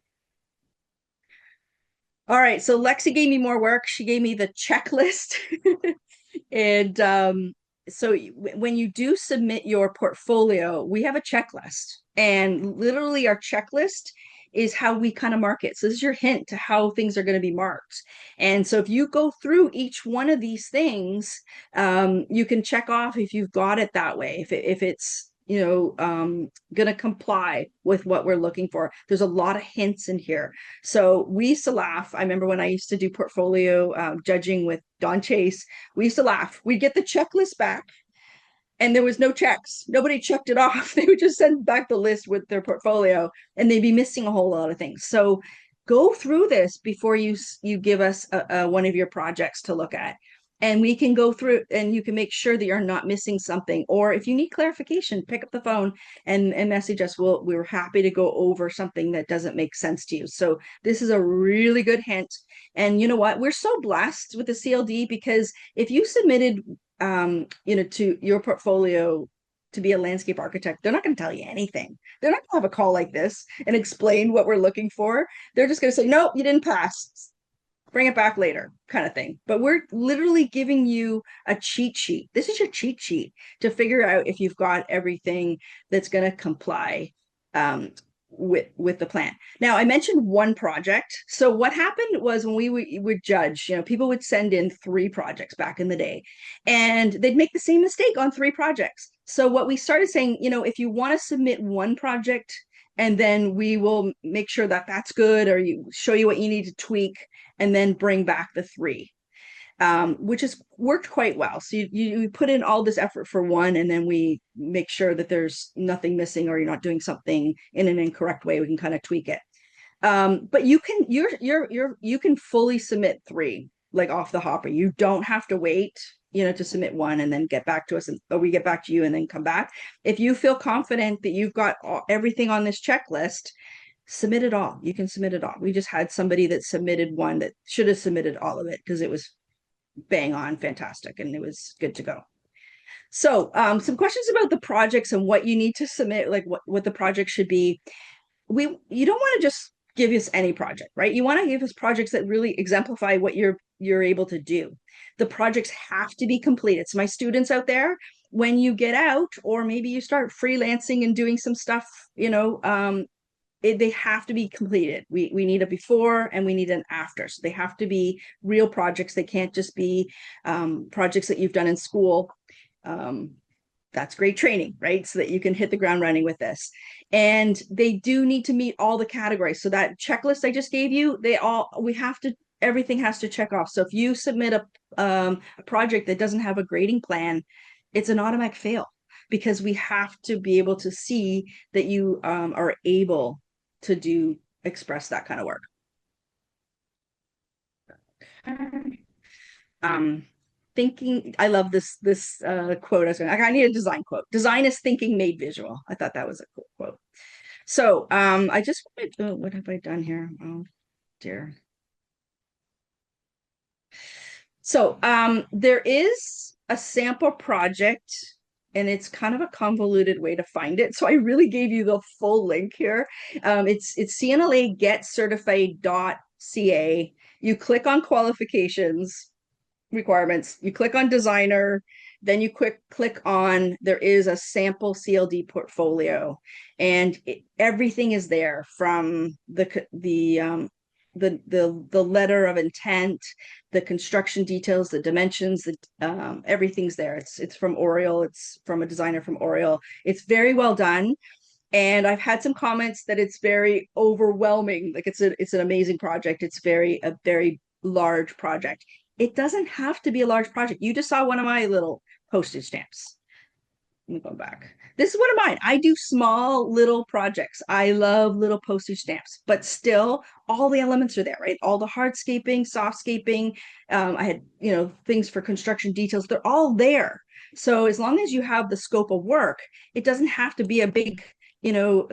All right, so Lexi gave me more work. She gave me the checklist. And so when you do submit your portfolio, we have a checklist. And literally our checklist is how we kind of mark it. So this is your hint to how things are going to be marked. And so if you go through each one of these things, you can check off if you've got it that way. If it's going to comply with what we're looking for. There's a lot of hints in here. So we used to laugh. I remember when I used to do portfolio judging with Don Chase, we used to laugh. We'd get the checklist back and there was no checks. Nobody checked it off. They would just send back the list with their portfolio and they'd be missing a whole lot of things. So go through this before you give us one of your projects to look at. And we can go through and you can make sure that you're not missing something. Or if you need clarification, pick up the phone and message us. We're happy to go over something that doesn't make sense to you. So this is a really good hint. And you know what? We're so blessed with the CLD because if you submitted to your portfolio to be a landscape architect, they're not going to tell you anything. They're not going to have a call like this and explain what we're looking for. They're just going to say, nope, you didn't pass. Bring it back later, kind of thing. But we're literally giving you a cheat sheet. This is your cheat sheet to figure out if you've got everything that's going to comply with the plan. Now, I mentioned one project. So what happened was when we would judge, people would send in 3 projects back in the day, and they'd make the same mistake on 3 projects. So what we started saying, if you want to submit one project, and then we will make sure that that's good, or you show you what you need to tweak, and then bring back the 3, which has worked quite well. So you put in all this effort for one, and then we make sure that there's nothing missing, or you're not doing something in an incorrect way. We can kind of tweak it. But you can fully submit 3 like off the hopper. You don't have to wait, to submit one and then get back to us, or we get back to you and then come back. If you feel confident that you've got everything on this checklist, submit it all. You can submit it all. We just had somebody that submitted one that should have submitted all of it because it was bang on fantastic and it was good to go. So some questions about the projects and what you need to submit, like what the project should be. You don't want to just give us any project, right? You want to give us projects that really exemplify what you're able to do. The projects have to be completed. So my students out there, when you get out, or maybe you start freelancing and doing some stuff, they have to be completed. We need a before and we need an after. So they have to be real projects. They can't just be projects that you've done in school. That's great training, right? So that you can hit the ground running with this. And they do need to meet all the categories. So that checklist I just gave you, everything has to check off. So if you submit a project that doesn't have a grading plan, it's an automatic fail, because we have to be able to see that you are able to express that kind of work. I love this quote. I need a design quote. Design is thinking made visual. I thought that was a cool quote. So I just wanted, what have I done here? Oh dear. So there is a sample project, and it's kind of a convoluted way to find it. So I really gave you the full link here. It's CNLA getcertified.ca. You click on qualifications, requirements, you click on designer, then you click on, there is a sample CLD portfolio, and everything is there, from the letter of intent, the construction details, the dimensions, everything's there. It's from Oriole. It's from a designer from Oriole. It's very well done. And I've had some comments that it's very overwhelming. Like it's an amazing project. It's a very large project. It doesn't have to be a large project. You just saw one of my little postage stamps. Let me go back. This is one of mine. I do small little projects. I love little postage stamps, but still all the elements are there, right? All the hardscaping, softscaping. I had, things for construction details. They're all there. So as long as you have the scope of work, it doesn't have to be a big,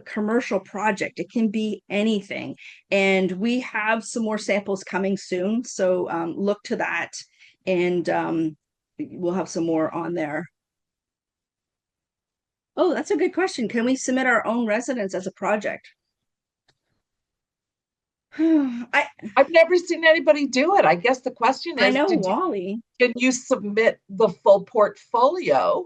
commercial project. It can be anything. And we have some more samples coming soon. So look to that, and we'll have some more on there. Oh, that's a good question. Can we submit our own residence as a project? I've never seen anybody do it. I guess the question is, I know, Wally. Can you submit the full portfolio?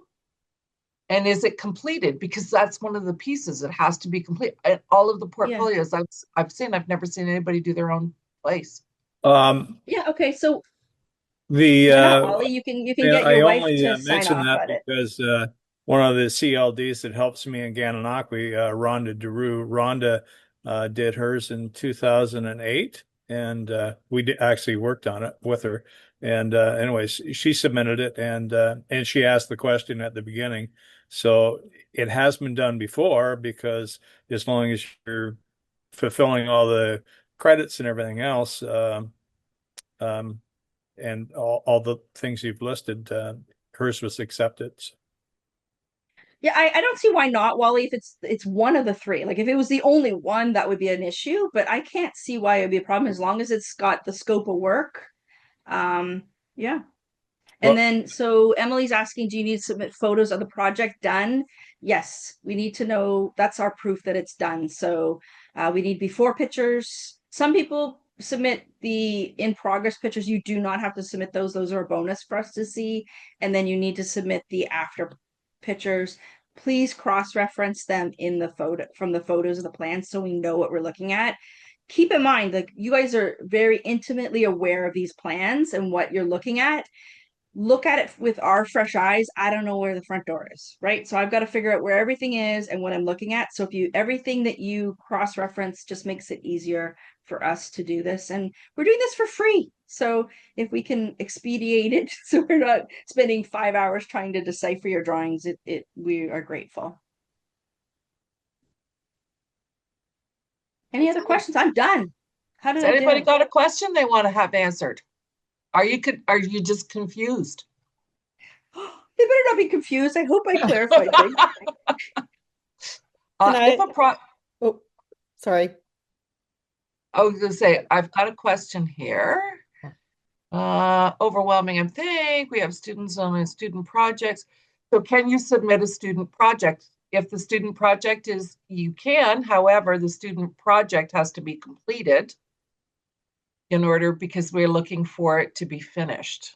And is it completed? Because that's one of the pieces. It has to be complete. And all of the portfolios I've seen, I've never seen anybody do their own place. Yeah. Okay. So Wally, you can get your wife to sign off that on it. because one of the CLDs that helps me in Gananoque, Rhonda DeRue, did hers in 2008, and we actually worked on it with her. And anyways, she submitted it, and she asked the question at the beginning. So it has been done before, because as long as you're fulfilling all the credits and everything else, and all the things you've listed, hers was accepted. Yeah, I don't see why not, Wally, if it's one of the 3. Like if it was the only one, that would be an issue, but I can't see why it would be a problem as long as it's got the scope of work. Yeah. And then, so Emily's asking, do you need to submit photos of the project done? Yes, we need to know. That's our proof that it's done. So we need before pictures. Some people submit the in progress pictures. You do not have to submit those. Those are a bonus for us to see. And then you need to submit the after pictures. please cross-reference them in the photo from the photos of the plans so we know what we're looking at. Keep in mind, like, you guys are very intimately aware of these plans and what you're looking at. Look at it with our fresh eyes. I don't know where the front door is, right? So I've got to figure out where everything is and what I'm looking at. So if you, everything that you cross-reference just makes it easier for us to do this. And we're doing this for free. So if we can expedite it so we're not spending 5 hours trying to decipher your drawings, we are grateful. Any other questions? I'm done. How did Has I anybody do? got a question they want to have answered? Are you just confused? They better not be confused. I hope I clarified things. If a pro Oh, sorry. I was going to say, I've got a question here. Overwhelming, I think. We have students on student projects. So can you submit a student project? If the student project is, you can. However, the student project has to be completed in order, because we're looking for it to be finished.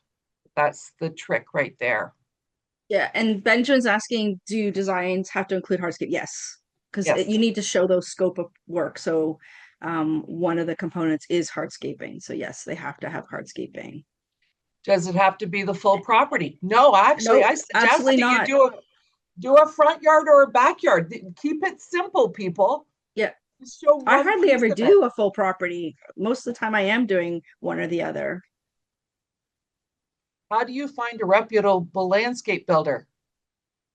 That's the trick right there. Yeah, and Benjamin's asking, do designs have to include hardscape? Yes, because Yes. you need to show those scope of work. So one of the components is hardscaping. So yes, they have to have hardscaping. Does it have to be the full property? No, actually, No, I suggest absolutely that not. you do a front yard or a backyard. Keep it simple, people. Yeah, Just show I one hardly piece ever of it. do a full property. Most of the time I am doing one or the other. How do you find a reputable landscape builder?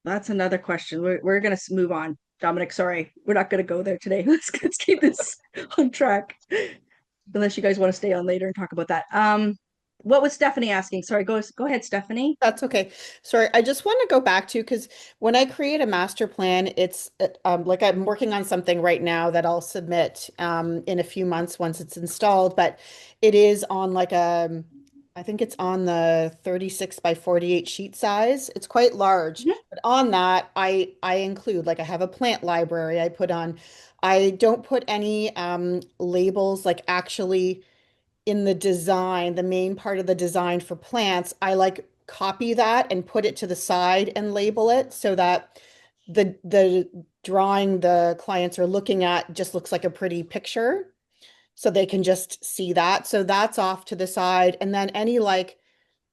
That's another question. We're gonna move on. Dominic, sorry, we're not gonna go there today. Let's keep this on track. Unless you guys want to stay on later and talk about that. What was Stephanie asking? Sorry, go ahead, Stephanie. That's okay. Sorry, I just want to go back to, because when I create a master plan, it's like I'm working on something right now that I'll submit in a few months once it's installed, but it is on like I think it's on the 36 by 48 sheet size. It's quite large, Mhm. but on that I include, like, I have a plant library I put on. I don't put any labels, like, actually in the design, the main part of the design for plants. I like copy that and put it to the side and label it so that the drawing the clients are looking at just looks like a pretty picture, so they can just see that. So that's off to the side. And then any, like,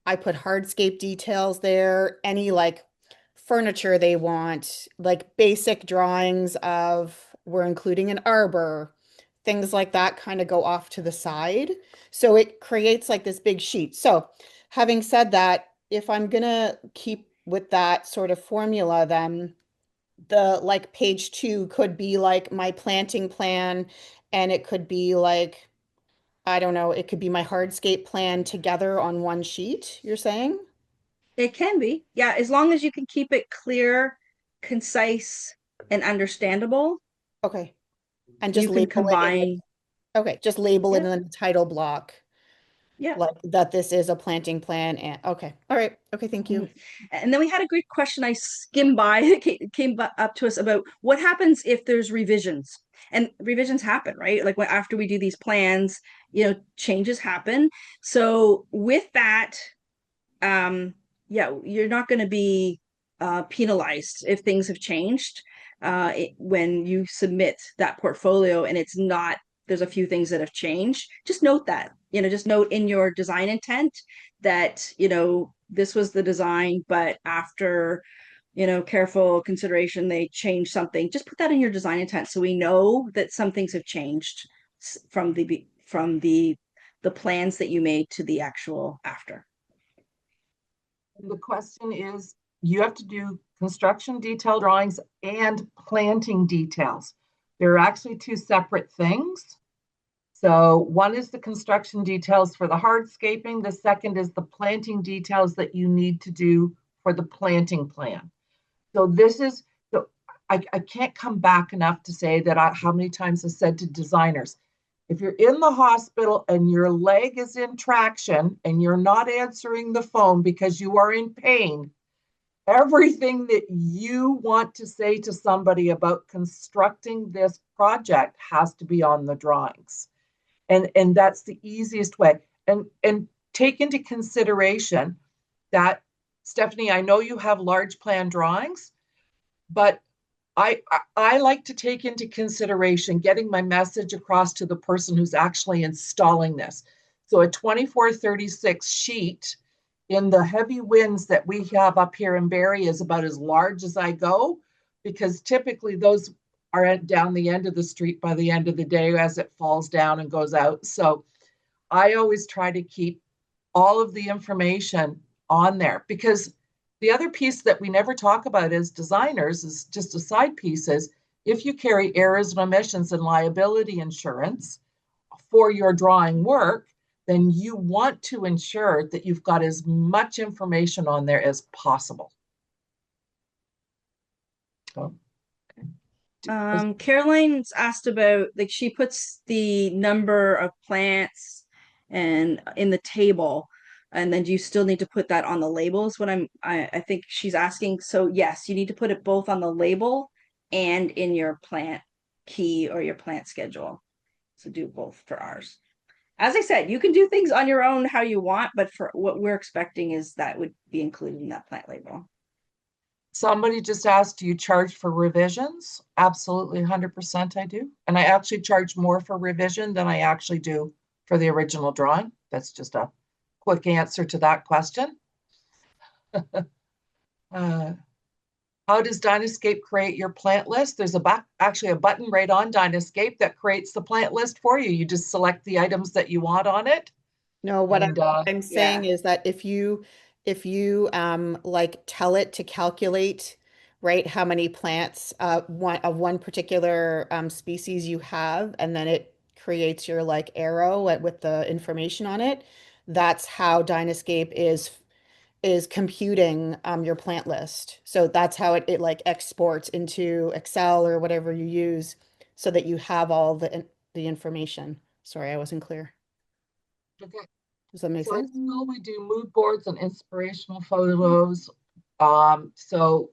I put hardscape details there, any like furniture they want, like basic drawings of, we're including an arbor, things like that kind of go off to the side. So it creates like this big sheet. So having said that, if I'm gonna keep with that sort of formula, then the, like, page 2 could be like my planting plan, and it could be like, I don't know, it could be my hardscape plan together on one sheet, you're saying? It can be. Yeah, as long as you can keep it clear, concise, and understandable, Okay. And just you can label it in the, combine. okay, just label it Yeah, in the title block, yeah. like that this is a planting plan, and okay. All right. Okay, thank you. Mhm. And then we had a great question I skimmed by that came up to us about what happens if there's revisions. And revisions happen, right? Like, after we do these plans, changes happen. So with that, yeah, you're not going to be penalized if things have changed when you submit that portfolio and it's not, there's a few things that have changed. Just note that, just note in your design intent that, this was the design, but after, careful consideration, they changed something. Just put that in your design intent so we know that some things have changed from the plans that you made to the actual after. The question is, you have to do construction detail drawings and planting details. They're actually two separate things. So one is the construction details for the hardscaping. The second is the planting details that you need to do for the planting plan. So this is, so I can't come back enough to say that how many times I said to designers, if you're in the hospital and your leg is in traction and you're not answering the phone because you are in pain, everything that you want to say to somebody about constructing this project has to be on the drawings. And that's the easiest way. And take into consideration that, Stephanie, I know you have large plan drawings. but I like to take into consideration getting my message across to the person who's actually installing this. So a 2436 sheet in the heavy winds that we have up here in Barrie is about as large as I go, because typically those are down the end of the street by the end of the day as it falls down and goes out. So I always try to keep all of the information on there, because the other piece that we never talk about as designers is just a side piece is if you carry errors and omissions and liability insurance for your drawing work, then you want to ensure that you've got as much information on there as possible. So, Caroline's asked about, like, she puts the number of plants and in the table, and then do you still need to put that on the labels? What I think she's asking. So yes, you need to put it both on the label and in your plant key or your plant schedule. So do both for ours. As I said, you can do things on your own how you want, but for what we're expecting is that would be included in that plant label. somebody just asked, do you charge for revisions? Absolutely, 100% I do. And I actually charge more for revision than I actually do for the original drawing. That's just a quick answer to that question. How does Dynascape create your plant list? There's actually a button right on Dynascape that creates the plant list for you. You just select the items that you want on it. No, what And I'm saying is that if you like tell it to calculate, right, how many plants one particular species you have, and then it creates your like arrow with the information on it, that's how Dynascape is computing your plant list. So that's how it like exports into Excel or whatever you use so that you have all the information. Sorry, I wasn't clear. okay. Does that make So sense? at school, we do mood boards and inspirational photos. So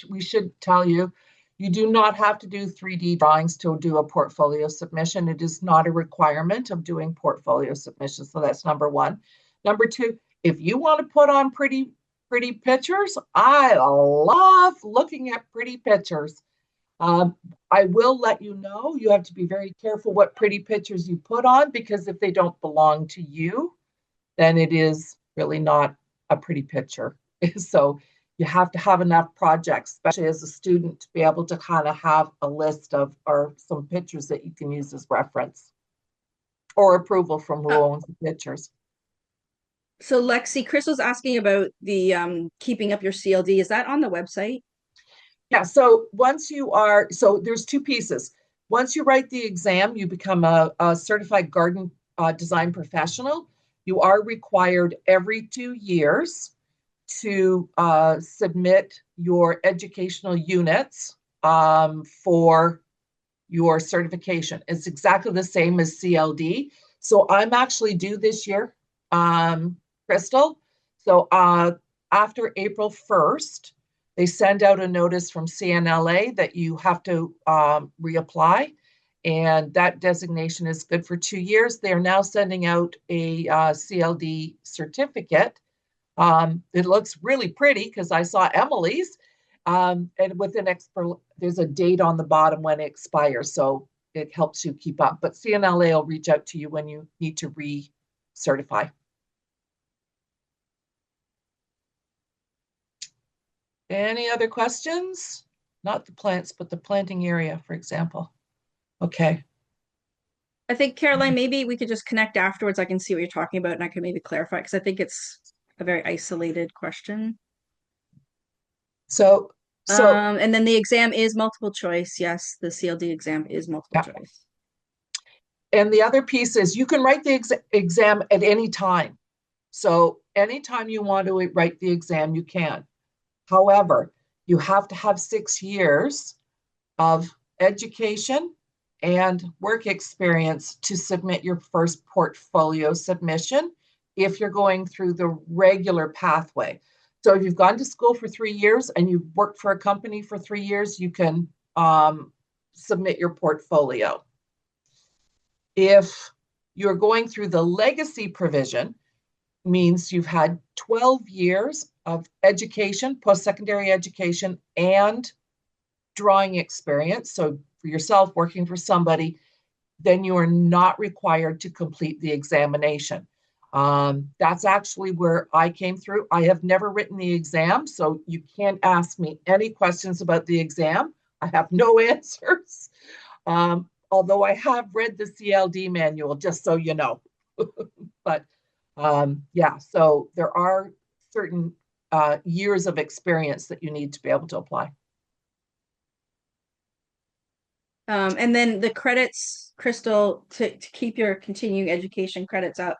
we should tell you, you do not have to do 3D drawings to do a portfolio submission. It is not a requirement of doing portfolio submissions. So that's number one. Number two, if you want to put on pretty pictures, I love looking at pretty pictures. I will let you know, you have to be very careful what pretty pictures you put on, because if they don't belong to you, then it is really not a pretty picture. So you have to have enough projects, especially as a student, to be able to kind of have a list of or some pictures that you can use as reference or approval from who owns the pictures. So Lexi, Crystal's asking about the keeping up your CLD. Is that on the website? Yeah, so so there's two pieces. Once you write the exam, you become a certified garden design professional. You are required every 2 years to submit your educational units for your certification. It's exactly the same as CLD. So I'm actually due this year, Crystal. So after April 1st, they send out a notice from CNLA that you have to reapply, and that designation is good for 2 years. They are now sending out a CLD certificate. It looks really pretty because I saw Emily's, and with there's a date on the bottom when it expires, so it helps you keep up. But CNLA will reach out to you when you need to recertify. Any other questions? Not the plants, but the planting area, for example. Okay. I think, Caroline, maybe we could just connect afterwards. I can see what you're talking about and I can maybe clarify, because I think it's a very isolated question. So and then the exam is multiple choice. Yes, the CLD exam is multiple choice. And the other piece is you can write the exam at any time. So anytime you want to write the exam, you can. However, you have to have 6 years of education and work experience to submit your first portfolio submission if you're going through the regular pathway. So if you've gone to school for 3 years and you've worked for a company for 3 years, you can submit your portfolio. If you're going through the legacy provision, means you've had 12 years of education, post-secondary education, and drawing experience, so for yourself working for somebody, then you are not required to complete the examination. That's actually where I came through. I have never written the exam, so you can't ask me any questions about the exam. I have no answers. Although I have read the CLD manual, just so you know. But yeah, so there are certain years of experience that you need to be able to apply. And then the credits, Crystal, to keep your continuing education credits up,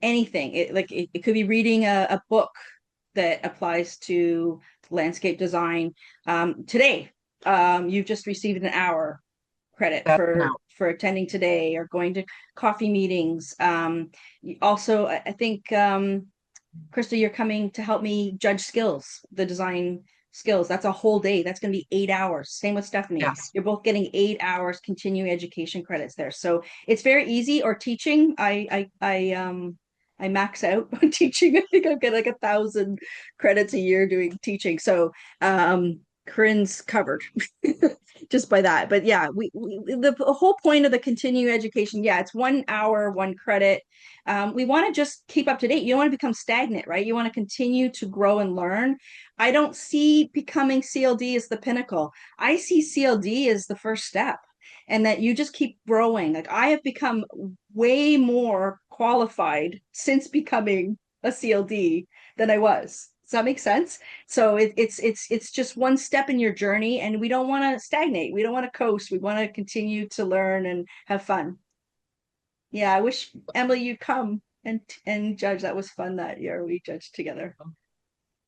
anything. It could be reading a book that applies to landscape design. Today, you've just received an hour credit for attending today or going to coffee meetings. Also, I think, Krista, you're coming to help me judge skills, the design skills. That's a whole day. That's going to be 8 hours. Same with Stephanie. Yes. You're both getting 8 hours continuing education credits there. So it's very easy. Or teaching. I max out on teaching. I think I've got like 1,000 credits a year doing teaching. So Corinne's covered just by that. But yeah, the whole point of the continuing education, yeah, it's 1 hour, 1 credit. We want to just keep up to date. You don't want to become stagnant, right? You want to continue to grow and learn. I don't see becoming CLD as the pinnacle. I see CLD as the first step, and that you just keep growing. Like, I have become way more qualified since becoming a CLD than I was. Does that make sense? So it's just one step in your journey, and we don't want to stagnate. We don't want to coast. We want to continue to learn and have fun. Yeah, I wish, Emily, you'd come and judge. That was fun that year. We judged together.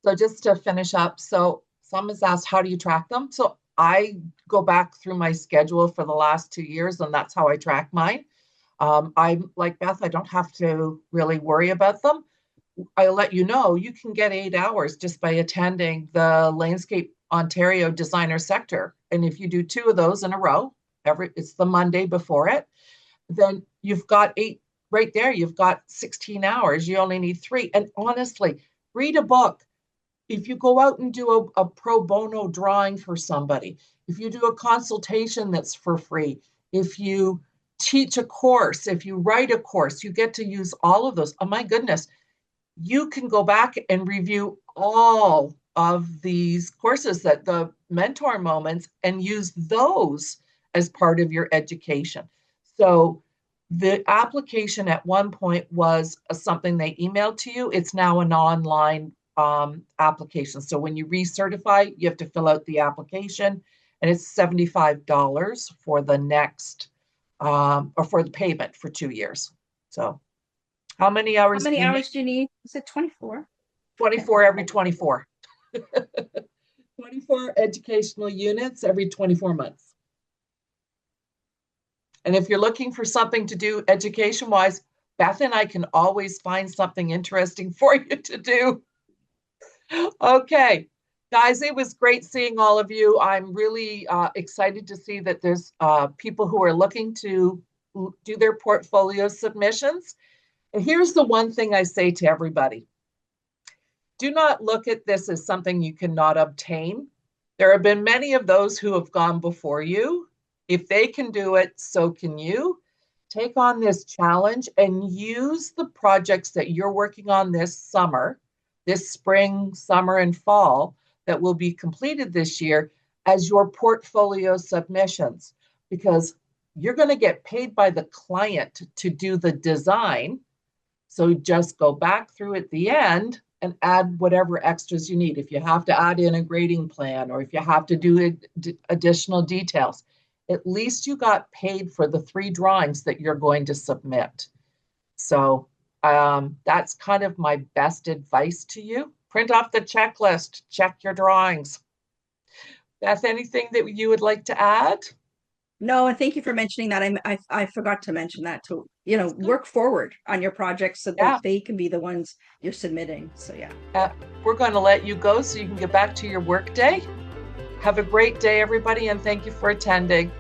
So just to finish up, so someone's asked, how do you track them? So I go back through my schedule for the last 2 years, and that's how I track mine. I'm like Beth, I don't have to really worry about them. I'll let you know, you can get 8 hours just by attending the Landscape Ontario Designer Sector. And if you do 2 of those in a row, it's the Monday before it, then you've got 8 right there. You've got 16 hours. You only need 3. And honestly, read a book. If you go out and do a pro bono drawing for somebody, if you do a consultation that's for free, if you teach a course, if you write a course, you get to use all of those. Oh my goodness. You can go back and review all of these courses, that the mentor moments, and use those as part of your education. So the application at one point was something they emailed to you. It's now an online application. So when you recertify, you have to fill out the application, and it's $75 for the next, or for the payment for 2 years. So how many hours? How many hours do you need? Is it 24? 24 every 24. 24 educational units every 24 months. And if you're looking for something to do education-wise, Beth and I can always find something interesting for you to do. Okay, guys, it was great seeing all of you. I'm really excited to see that there's people who are looking to do their portfolio submissions. And here's the one thing I say to everybody. Do not look at this as something you cannot obtain. There have been many of those who have gone before you. If they can do it, so can you. Take on this challenge and use the projects that you're working on this summer, this spring, summer, and fall that will be completed this year as your portfolio submissions, because you're going to get paid by the client to do the design. So just go back through at the end and add whatever extras you need. If you have to add in a grading plan, or if you have to do additional details, at least you got paid for the 3 drawings that you're going to submit. So that's kind of my best advice to you. Print off the checklist, check your drawings. Beth, anything that you would like to add? No, and thank you for mentioning that. I forgot to mention that too. Work forward on your projects so that they can be the ones you're submitting. So yeah. We're going to let you go so you can get back to your work day. Have a great day, everybody, and thank you for attending.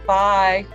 Bye.